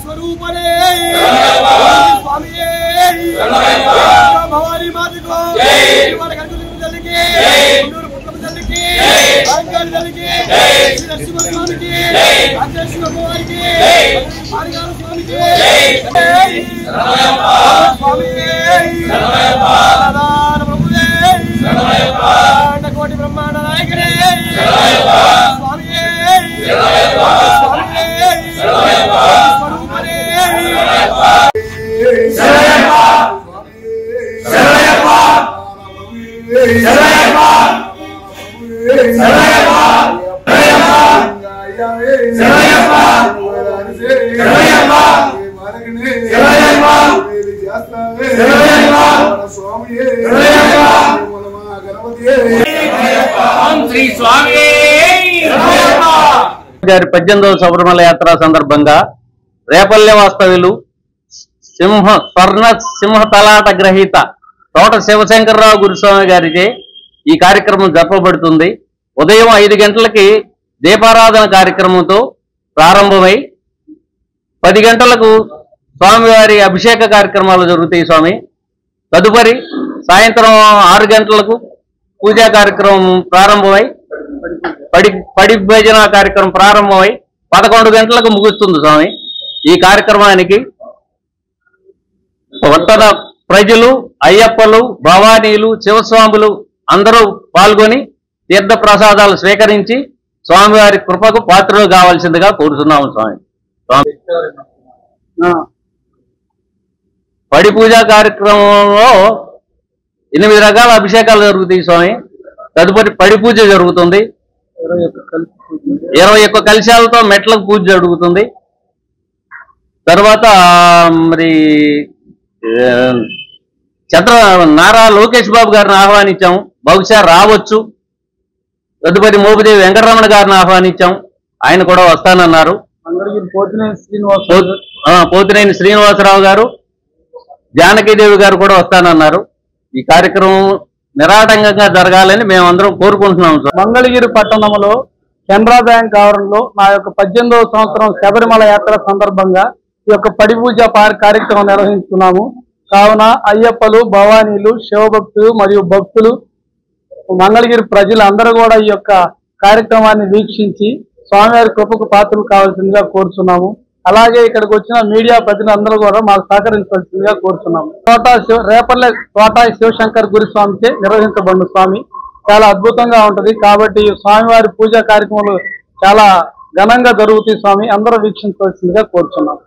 स्वरूपने स्वामी भवानी माता को कोटि ब्रह्मांड नायकने स्वामी శ్రీ స్వామి గారి 18వ శబరిమల యాత్ర సందర్భంగా రేపల్లె వాస్తవ్యులు సింహ తలాట గ్రహీత తోట శివశంకర్రావు గురుస్వామి గారిచే ఈ కార్యక్రమం జరపబడుతుంది. ఉదయం 5 గంటలకి దీపారాధన కార్యక్రమంతో ప్రారంభమై 10 గంటలకు స్వామివారి అభిషేక కార్యక్రమాలు జరుగుతాయి స్వామి. తదుపరి సాయంత్రం 6 గంటలకు పూజా కార్యక్రమం ప్రారంభమై పడి భజన కార్యక్రమం ప్రారంభమై 11 గంటలకు ముగుస్తుంది స్వామి. ఈ కార్యక్రమానికి వర్తన ప్రజలు, అయ్యప్పలు, భవానీలు, శివస్వాములు అందరూ పాల్గొని తీర్థ ప్రసాదాలు స్వీకరించి స్వామివారి కృపకు పాత్రలు కావాల్సిందిగా కోరుతున్నాము స్వామి. పడి పూజా కార్యక్రమంలో 8 రకాల అభిషేకాలు జరుగుతాయి స్వామి. తదుపరి పడి పూజ జరుగుతుంది. 21 కలశాలతో మెట్లకు పూజ జరుగుతుంది. తర్వాత మరి నారా లోకేష్ బాబు గారిని ఆహ్వానించాము, బహుశా రావచ్చు. తదుపరి మోపిదేవి వెంకటరమణ గారిని ఆహ్వానించాం, ఆయన కూడా వస్తానన్నారు. పోతినేని శ్రీనివాసరావు గారు, జానకీదేవి గారు కూడా వస్తానన్నారు. ఈ కార్యక్రమం నిరాటంకంగా జరగాలని మేమందరం కోరుకుంటున్నాం. మంగళగిరి పట్టణంలో కెనరా బ్యాంక్ ఆవరణలో నా యొక్క 18వ సంవత్సరం శబరిమల యాత్ర సందర్భంగా ఈ యొక్క పడి పూజ కార్యక్రమం నిర్వహిస్తున్నాము. కావున అయ్యప్పలు, భవానీలు, శివభక్తులు మరియు భక్తులు, మంగళగిరి ప్రజలు అందరూ కూడా ఈ యొక్క కార్యక్రమాన్ని వీక్షించి స్వామివారి కృపకు పాత్రలు కావాల్సిందిగా కోరుతున్నాము. అలాగే ఇక్కడికి వచ్చిన మీడియా ప్రతినిధులందరూ కూడా మాకు సహకరించవలసిందిగా కోరుతున్నాము. రేపల్లె తోట శివశంకర్ గురుస్వామిచే నిర్వహించబడిన స్వామి చాలా అద్భుతంగా ఉంటుంది. కాబట్టి స్వామివారి పూజా కార్యక్రమాలు చాలా ఘనంగా జరుగుతాయి స్వామి. అందరూ వీక్షించవలసిందిగా కోరుతున్నాము.